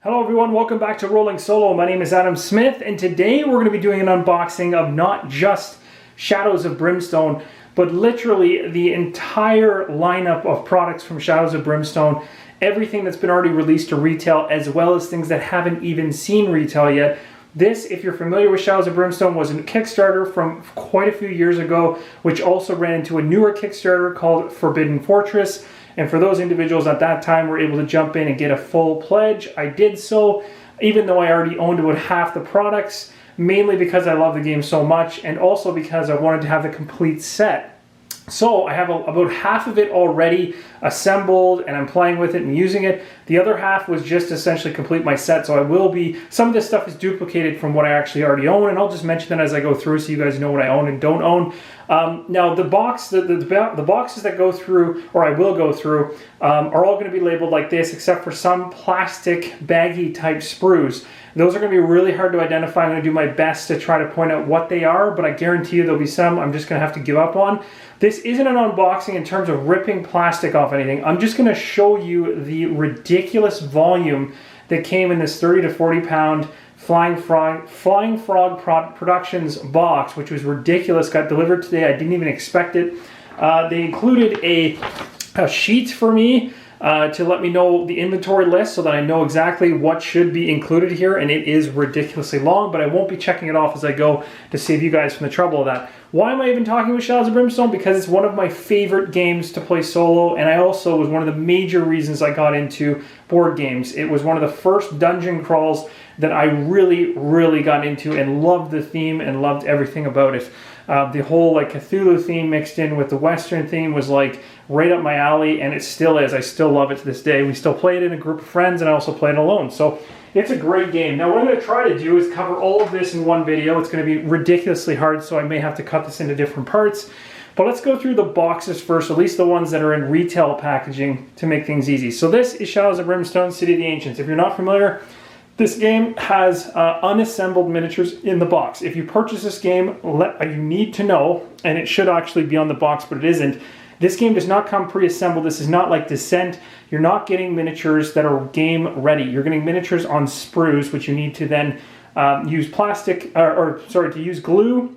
Hello everyone, welcome back to Rolling Solo. My name is Adam Smith, and today we're going to be doing an unboxing of not just Shadows of Brimstone, but literally the entire lineup of products from Shadows of Brimstone. Everything that's been already released to retail, as well as things that haven't even seen retail yet. This, if you're familiar with Shadows of Brimstone, was a Kickstarter from quite a few years ago, which also ran into a newer Kickstarter called Forbidden Fortress. And for those individuals at that time were able to jump in and get a full pledge. I did so, even though I already owned about half the products, mainly because I love the game so much, and also because I wanted to have the complete set. So I have about half of it already assembled, and I'm playing with it and using it. The other half was just essentially complete my set, so I will be, some of this stuff is duplicated from what I actually already own, and I'll just mention that as I go through so you guys know what I own and don't own. Now the boxes that go through, or I will go through, are all going to be labeled like this, except for some plastic baggy type sprues. Those are going to be really hard to identify. I'm going to do my best to try to point out what they are, but I guarantee you there'll be some I'm just going to have to give up on. This isn't an unboxing in terms of ripping plastic off anything. I'm just going to show you the ridiculous volume that came in this 30 to 40 pound Flying Frog Productions box, which was ridiculous. Got delivered today. I didn't even expect it. They included a sheet for me to let me know the inventory list so that I know exactly what should be included here, and it is ridiculously long, but I won't be checking it off as I go to save you guys from the trouble of that. Why am I even talking about Shadows of Brimstone? Because it's one of my favorite games to play solo, and I also was one of the major reasons I got into board games. It was one of the first dungeon crawls that I really got into and loved the theme and loved everything about it. The whole like Cthulhu theme mixed in with the Western theme was like right up my alley, and it still is. I still love it to this day. We still play it in a group of friends, and I also play it alone. So it's a great game. Now what I'm going to try to do is cover all of this in one video. It's going to be ridiculously hard, so I may have to cut this into different parts. But let's go through the boxes first, at least the ones that are in retail packaging, to make things easy. So this is Shadows of Brimstone, City of the Ancients. If you're not familiar, this game has unassembled miniatures in the box. If you purchase this game, you need to know, and it should actually be on the box, but it isn't. This game does not come pre-assembled. This is not like Descent. You're not getting miniatures that are game ready. You're getting miniatures on sprues, which you need to then use plastic, to use glue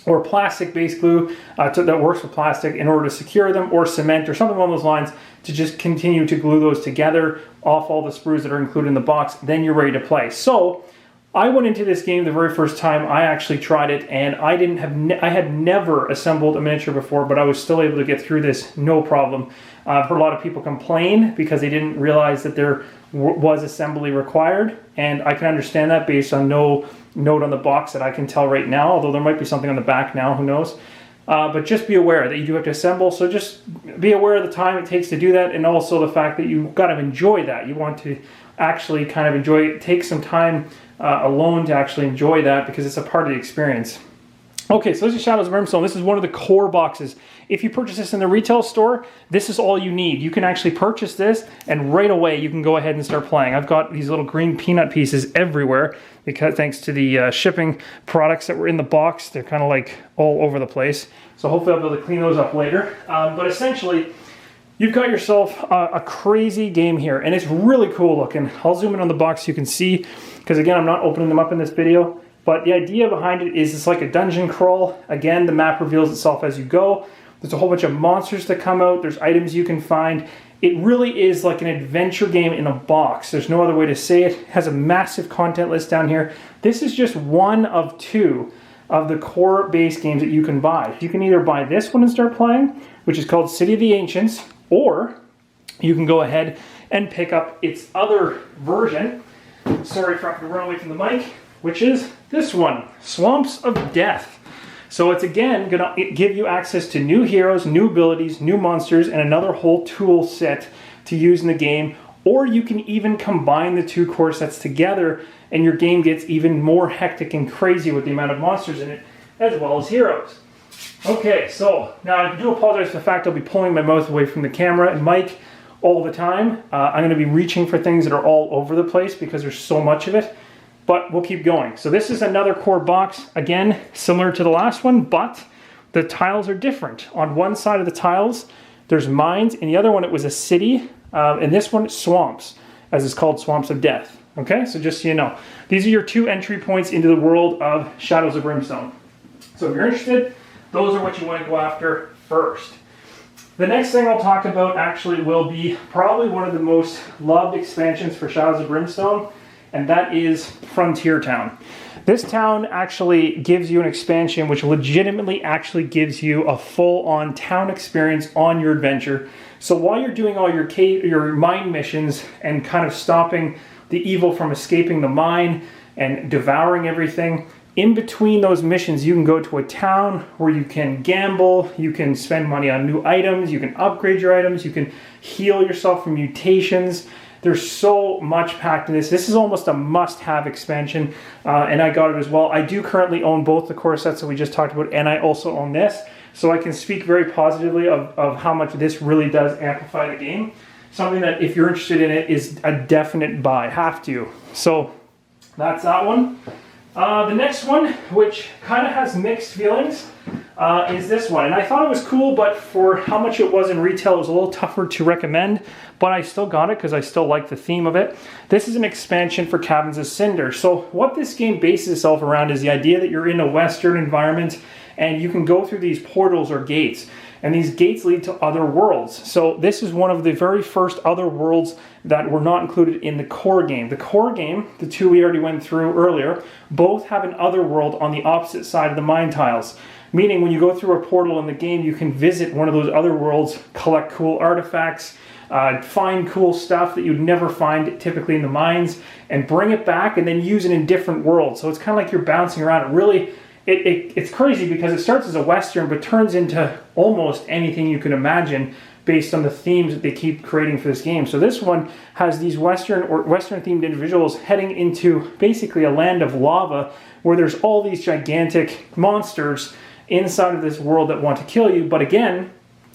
or plastic-based glue that works with plastic in order to secure them, or cement or something along those lines to just continue to glue those together off all the sprues that are included in the box. Then you're ready to play. So I went into this game the very first time I actually tried it, and I had never assembled a miniature before, but I was still able to get through this no problem. I've heard a lot of people complain because they didn't realize that there was assembly required, and I can understand that based on no note on the box that I can tell right now, although there might be something on the back now, who knows. But just be aware that you do have to assemble, so just be aware of the time it takes to do that, and also the fact that you've got to enjoy that. You want to actually kind of enjoy it, take some time alone to actually enjoy that, because it's a part of the experience. Okay, so this is Shadows of Brimstone. This is one of the core boxes. If you purchase this in the retail store, this is all you need. You can actually purchase this, and right away you can go ahead and start playing. I've got these little green peanut pieces everywhere, because thanks to the shipping products that were in the box, they're kind of like all over the place. So hopefully I'll be able to clean those up later. But essentially, you've got yourself a crazy game here, and it's really cool looking. I'll zoom in on the box so you can see, because again, I'm not opening them up in this video. But the idea behind it is it's like a dungeon crawl. Again, the map reveals itself as you go. There's a whole bunch of monsters that come out. There's items you can find. It really is like an adventure game in a box. There's no other way to say it. It has a massive content list down here. This is just one of two of the core base games that you can buy. You can either buy this one and start playing, which is called City of the Ancients, or you can go ahead and pick up its other version. Sorry for having to run away from the mic. Which is this one, Swamps of Death. So it's again going to give you access to new heroes, new abilities, new monsters, and another whole tool set to use in the game. Or you can even combine the two core sets together, and your game gets even more hectic and crazy with the amount of monsters in it, as well as heroes. Okay, so now I do apologize for the fact I'll be pulling my mouth away from the camera and mic all the time. I'm going to be reaching for things that are all over the place because there's so much of it. But we'll keep going. So this is another core box, again, similar to the last one, but the tiles are different. On one side of the tiles, there's mines, and the other one, it was a city, and this one, swamps, as it's called, Swamps of Death. Okay, so just so you know, these are your 2 entry points into the world of Shadows of Brimstone. So if you're interested, those are what you want to go after first. The next thing I'll talk about actually will be probably one of the most loved expansions for Shadows of Brimstone, and that is Frontier Town. This town actually gives you an expansion which legitimately actually gives you a full-on town experience on your adventure. So while you're doing all your mine missions and kind of stopping the evil from escaping the mine and devouring everything, in between those missions, you can go to a town where you can gamble, you can spend money on new items, you can upgrade your items, you can heal yourself from mutations. There's so much packed in this. This is almost a must-have expansion, and I got it as well. I do currently own both the core sets that we just talked about, and I also own this, so I can speak very positively of how much this really does amplify the game. Something that, if you're interested in it, is a definite buy. Have to. So that's that one. The next one, which kind of has mixed feelings, is this one. And I thought it was cool, but for how much it was in retail, it was a little tougher to recommend, but I still got it because I still like the theme of it. This is an expansion for Caverns of Cinder. So what this game bases itself around is the idea that you're in a Western environment and you can go through these portals or gates. And these gates lead to other worlds. So this is one of the very first other worlds that were not included in the core game. The core game, the 2 we already went through earlier, both have an other world on the opposite side of the mine tiles. Meaning when you go through a portal in the game, you can visit one of those other worlds, collect cool artifacts, find cool stuff that you'd never find typically in the mines, and bring it back and then use it in different worlds. So it's kind of like you're bouncing around. It's crazy because it starts as a Western but turns into almost anything you can imagine based on the themes that they keep creating for this game. So this one has these Western themed individuals heading into basically a land of lava where there's all these gigantic monsters inside of this world that want to kill you. But again,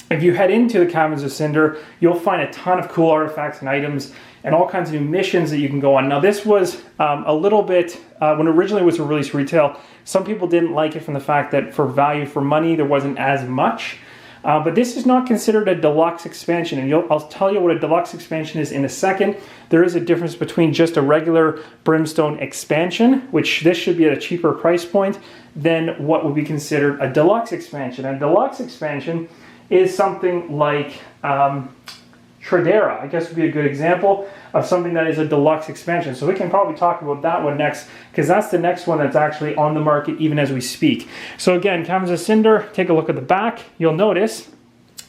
if you head into the Caverns of Cinder, you'll find a ton of cool artifacts and items and all kinds of new missions that you can go on. Now this was a little bit, when it originally was released retail, some people didn't like it from the fact that for value for money, there wasn't as much. But this is not considered a deluxe expansion, and I'll tell you what a deluxe expansion is in a second. There is a difference between just a regular Brimstone expansion, which this should be at a cheaper price point, than what would be considered a deluxe expansion. A deluxe expansion is something like Tradera, I guess would be a good example of something that is a deluxe expansion. So we can probably talk about that one next, because that's the next one that's actually on the market even as we speak. So again, Caverns of Cinder, take a look at the back. You'll notice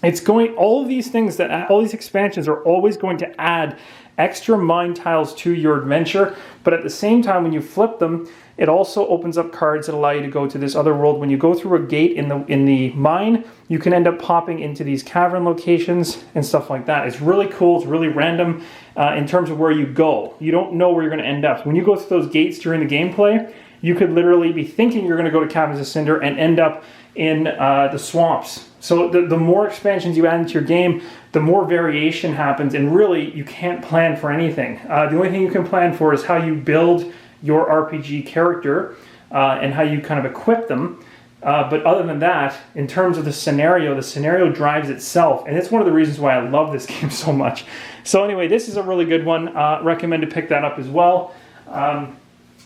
it's going, all of these things, all these expansions are always going to add extra mine tiles to your adventure, but at the same time, when you flip them, it also opens up cards that allow you to go to this other world. When you go through a gate in the mine, you can end up popping into these cavern locations and stuff like that. It's really cool. It's really random in terms of where you go. You don't know where you're going to end up. When you go through those gates during the gameplay, you could literally be thinking you're going to go to Caverns of Cinder and end up in the swamps. So the more expansions you add into your game, the more variation happens, and really you can't plan for anything. The only thing you can plan for is how you build your RPG character and how you kind of equip them. But other than that, in terms of the scenario drives itself, and it's one of the reasons why I love this game so much. So anyway, this is a really good one. Recommend to pick that up as well.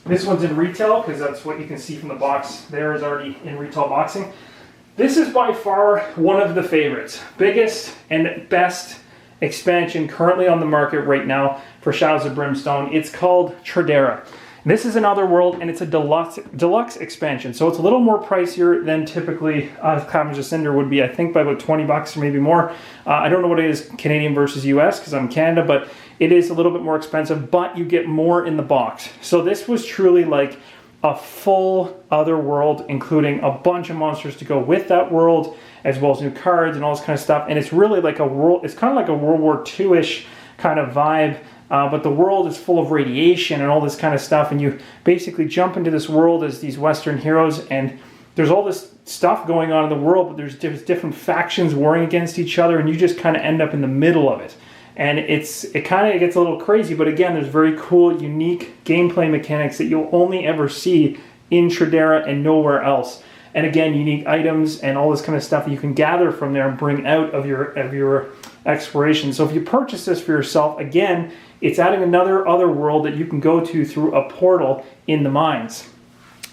This one's in retail because that's what you can see from the box. There is already in retail boxing. This is by far one of the favorites. Biggest and best expansion currently on the market right now for Shadows of Brimstone. It's called Tradera. This is an Otherworld, and it's a deluxe expansion, so it's a little more pricier than typically Caverns of Cinder would be, I think by about 20 bucks or maybe more. I don't know what it is Canadian versus US because I'm in Canada, but it is a little bit more expensive, but you get more in the box. So this was truly like a full Otherworld, including a bunch of monsters to go with that world, as well as new cards and all this kind of stuff. And it's really like a world, it's kind of like a World War II-ish kind of vibe. But the world is full of radiation and all this kind of stuff, and you basically jump into this world as these Western heroes, and there's all this stuff going on in the world, but there's different factions warring against each other, and you just kind of end up in the middle of it. And it kind of gets a little crazy, but again, there's very cool, unique gameplay mechanics that you'll only ever see in Tradera and nowhere else. And again, unique items and all this kind of stuff that you can gather from there and bring out of your exploration. So if you purchase this for yourself, again, it's adding another Otherworld that you can go to through a portal in the mines.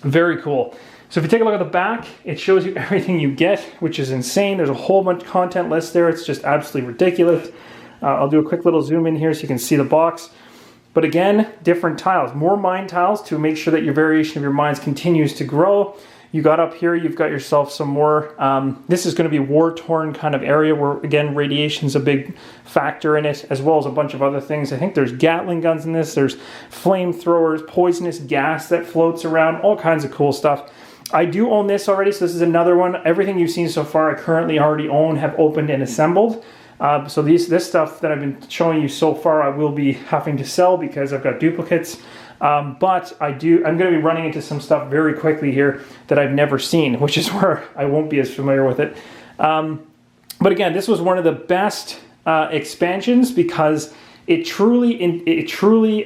Very cool. So if you take a look at the back, it shows you everything you get, which is insane. There's a whole bunch of content list there. It's just absolutely ridiculous. I'll do a quick little zoom in here so you can see the box. But again, different tiles, more mine tiles to make sure that your variation of your mines continues to grow. You got up here, you've got yourself some more, this is going to be war-torn kind of area where, again, radiation's a big factor in it, as well as a bunch of other things. I think there's Gatling guns in this, there's flamethrowers, poisonous gas that floats around, all kinds of cool stuff. I do own this already, so this is another one. Everything you've seen so far I currently already own, have opened and assembled. So this stuff that I've been showing you so far I will be having to sell because I've got duplicates. But I'm going to be running into some stuff very quickly here that I've never seen, which is where I won't be as familiar with it. But again, this was one of the best expansions because it truly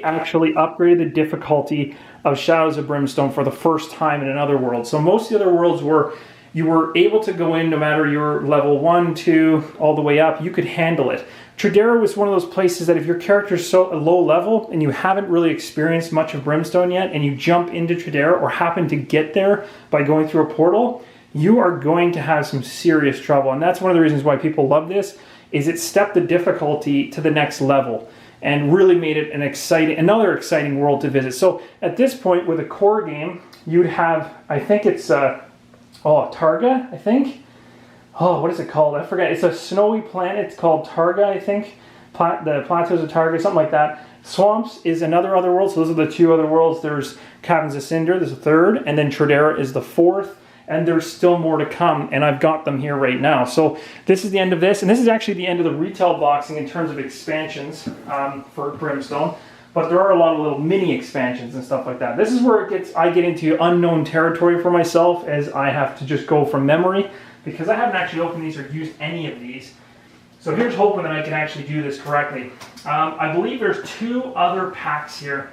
actually upgraded the difficulty of Shadows of Brimstone for the first time in another world. So most of the other worlds you were able to go in no matter your level 1, 2, all the way up, you could handle it. Tradera was one of those places that if your character's so low level and you haven't really experienced much of Brimstone yet and you jump into Tradera or happen to get there by going through a portal, you are going to have some serious trouble. And that's one of the reasons why people love this, is it stepped the difficulty to the next level and really made it another exciting world to visit. So at this point with a core game, you'd have, I think it's, Targa, I think. Oh, what is it called? I forget. It's a snowy planet. It's called Targa, I think. The Plateaus of Targa, something like that. Swamps is another Otherworld. So those are the two Otherworlds. There's Caverns of Cinder, there's a third, and then Tradera is the fourth. And there's still more to come, and I've got them here right now. So this is the end of this, and this is actually the end of the retail boxing in terms of expansions for Brimstone. But there are a lot of little mini expansions and stuff like that. This is where I get into unknown territory for myself, as I have to just go from memory, because I haven't actually opened these or used any of these. So here's hoping that I can actually do this correctly. I believe there's 2 other packs here,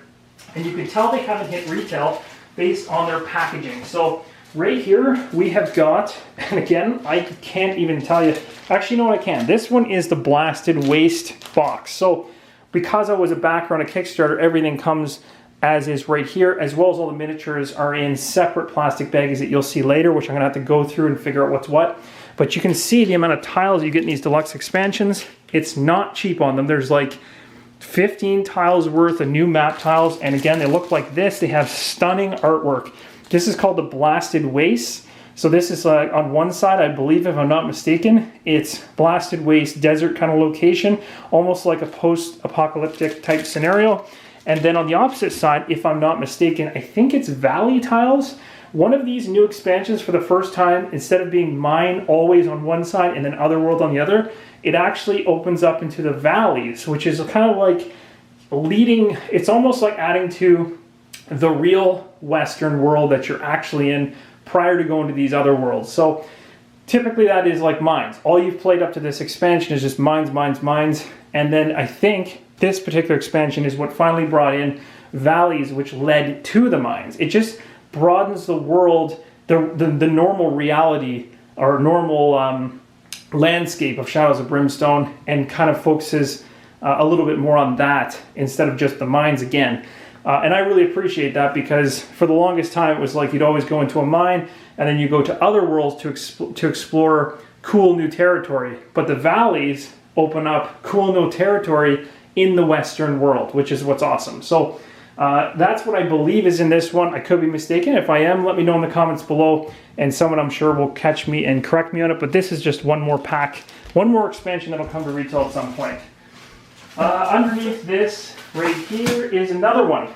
and you can tell they haven't hit retail based on their packaging. So right here we have got, and again, I can't even tell you, actually, you know what, I can. This one is the Blasted Waste box. So because I was a backer on a Kickstarter, everything comes as is right here, as well as all the miniatures are in separate plastic baggies that you'll see later, which I'm gonna have to go through and figure out what's what. But you can see the amount of tiles you get in these deluxe expansions. It's not cheap on them. There's like 15 tiles worth of new map tiles, and again, they look like this. They have stunning artwork. This is called the Blasted Waste. So this is on one side, I believe, if I'm not mistaken, it's Blasted Waste desert kind of location, almost like a post-apocalyptic type scenario. And then on the opposite side, if I'm not mistaken, I think it's valley tiles. One of these new expansions for the first time, instead of being mine always on one side and then Otherworld on the other, it actually opens up into the valleys, which is kind of like leading, it's almost like adding to the real Western world that you're actually in prior to going to these other worlds. So typically that is like mines. All you've played up to this expansion is just mines, mines, mines. And then I think this particular expansion is what finally brought in valleys, which led to the mines. It just broadens the world, the normal reality or normal landscape of Shadows of Brimstone, and kind of focuses a little bit more on that instead of just the mines again. And I really appreciate that, because for the longest time it was like you'd always go into a mine and then you go to other worlds to explore cool new territory. But the valleys open up cool new territory in the Western world, which is what's awesome. So that's what I believe is in this one. I could be mistaken. If I am, let me know in the comments below, and someone I'm sure will catch me and correct me on it. But this is just one more pack, one more expansion that'll come to retail at some point. Underneath this right here is another one.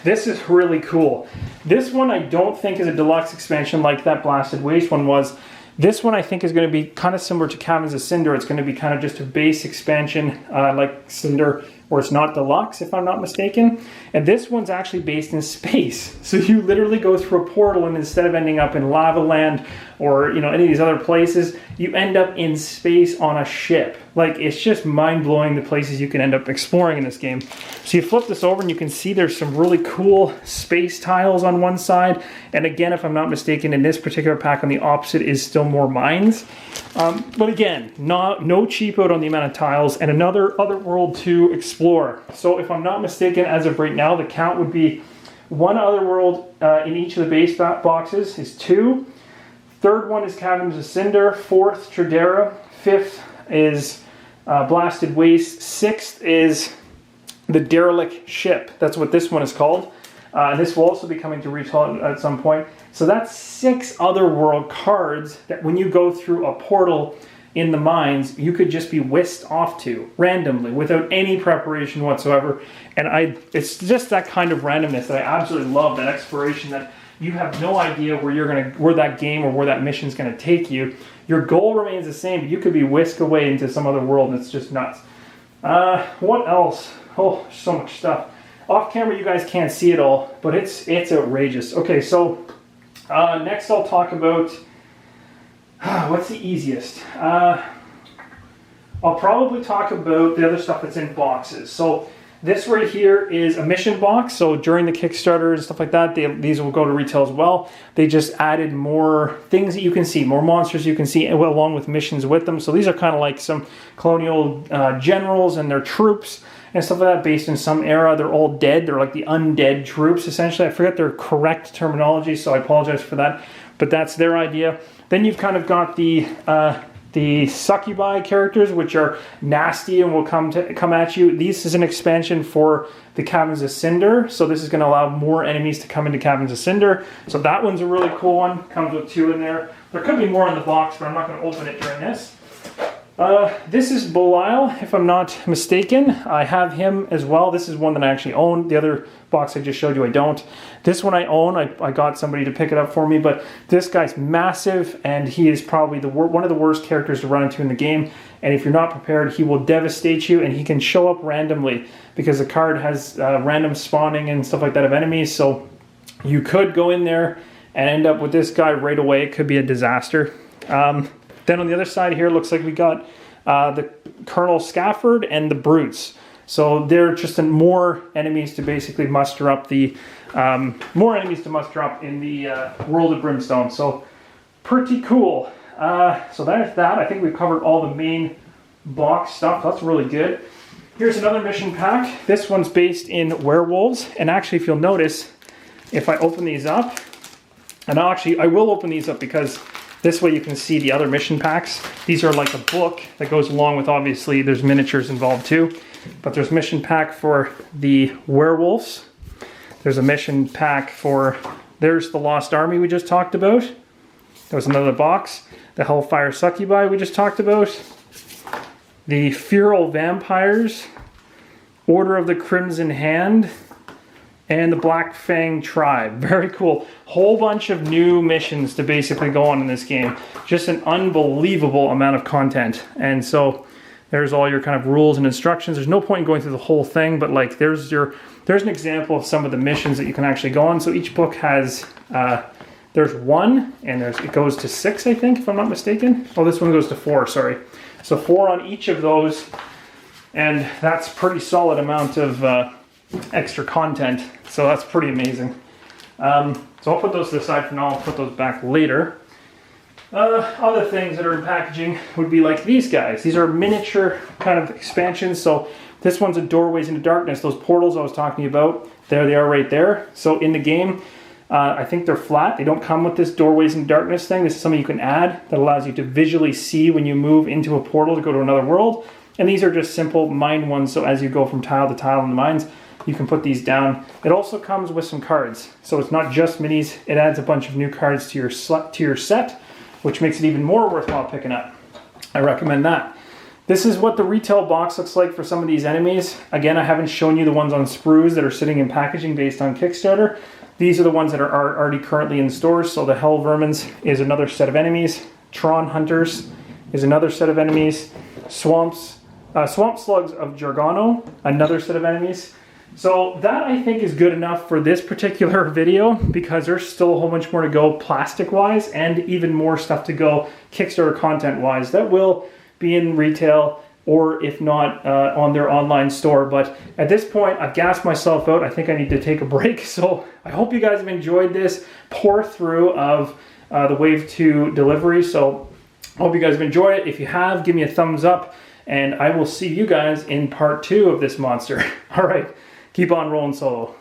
This is really cool. This one I don't think is a deluxe expansion like that Blasted Waste one was. This one I think is going to be kind of similar to Caverns of Cinder. It's going to be kind of just a base expansion like Cinder, or it's not deluxe if I'm not mistaken. And this one's actually based in space. So you literally go through a portal, and instead of ending up in Lava Land or any of these other places, you end up in space on a ship. Like, it's just mind-blowing the places you can end up exploring in this game. So you flip this over and you can see there's some really cool space tiles on one side. And again, if I'm not mistaken, in this particular pack on the opposite is still more mines. But again, no cheap out on the amount of tiles, and another Otherworld to explore. So if I'm not mistaken, as of right now, the count would be 1 Otherworld in each of the base boxes is 2. Third one is Caverns of Cinder. 4th, Tradera. 5th is Blasted Waste. 6th is the Derelict Ship. That's what this one is called. And this will also be coming to retail at some point. So that's 6 Otherworld cards that when you go through a portal in the mines, you could just be whisked off to randomly without any preparation whatsoever. And it's just that kind of randomness that I absolutely love, that exploration, that you have no idea where that game or where that mission is gonna take you. Your goal remains the same, but you could be whisked away into some other world, and it's just nuts. What else? Oh, so much stuff. Off camera, you guys can't see it all, but it's outrageous. Okay, so next I'll talk about what's the easiest. I'll probably talk about the other stuff that's in boxes. So this right here is a mission box. So during the Kickstarter and stuff like that, these will go to retail as well. They just added more things that you can see, more monsters you can see, along with missions with them. So these are kind of like some colonial generals and their troops and stuff like that, based in some era. They're all dead. They're like the undead troops, essentially. I forget their correct terminology, so I apologize for that. But that's their idea. Then you've kind of got the succubi characters, which are nasty and will come at you. This is an expansion for the Caverns of Cinder, so this is going to allow more enemies to come into Caverns of Cinder. So that one's a really cool one. Comes with 2 in there. There could be more in the box, but I'm not going to open it during this. This is Belial, if I'm not mistaken. I have him as well. This is one that I actually own. The other box I just showed you, I don't. This one I own. I got somebody to pick it up for me, but this guy's massive, and he is probably one of the worst characters to run into in the game. And if you're not prepared, he will devastate you, and he can show up randomly because the card has random spawning and stuff like that of enemies. So you could go in there and end up with this guy right away. It could be a disaster. Then on the other side here, looks like we got the Colonel Scafford and the Brutes. So they're just more enemies to basically muster up in the World of Brimstone. So pretty cool. So there's that. I think we've covered all the main box stuff. That's really good. Here's another mission pack. This one's based in werewolves. And actually, if you'll notice, if I open these up, and I will open these up because this way you can see the other mission packs. These are like a book that goes along with, obviously, there's miniatures involved too. But there's mission pack for the werewolves. There's a mission pack for, there's the Lost Army we just talked about. There was another box. The Hellfire Succubi we just talked about. The Feral Vampires. Order of the Crimson Hand. And the Black Fang Tribe. Very cool. Whole bunch of new missions to basically go on in this game. Just an unbelievable amount of content. And so there's all your kind of rules and instructions. There's no point in going through the whole thing, but like there's an example of some of the missions that you can actually go on. So each book has there's 1 and it goes to 6, I think, if I'm not mistaken. Oh, this one goes to 4, sorry. So 4 on each of those, and that's a pretty solid amount of extra content. So that's pretty amazing. So I'll put those to the side for now. I'll put those back later. Other things that are in packaging would be like these guys. These are miniature kind of expansions. So this one's a Doorways into Darkness. Those portals I was talking about, there they are right there. So in the game, I think they're flat. They don't come with this Doorways into Darkness thing. This is something you can add that allows you to visually see when you move into a portal to go to another world. And these are just simple mine ones. So as you go from tile to tile in the mines, you can put these down. It also comes with some cards. So it's not just minis. It adds a bunch of new cards to your set, which makes it even more worthwhile picking up. I recommend that. This is what the retail box looks like for some of these enemies. Again, I haven't shown you the ones on sprues that are sitting in packaging based on Kickstarter. These are the ones that are already currently in stores. So the Hell Vermins is another set of enemies. Tron Hunters is another set of enemies. Swamp Slugs of Jargano, another set of enemies. So that I think is good enough for this particular video because there's still a whole bunch more to go plastic-wise and even more stuff to go Kickstarter content-wise that will be in retail or if not on their online store. But at this point, I've gassed myself out. I think I need to take a break. So I hope you guys have enjoyed this pour through of the Wave 2 delivery. So I hope you guys have enjoyed it. If you have, give me a thumbs up, and I will see you guys in part 2 of this monster. All right, keep on rolling solo.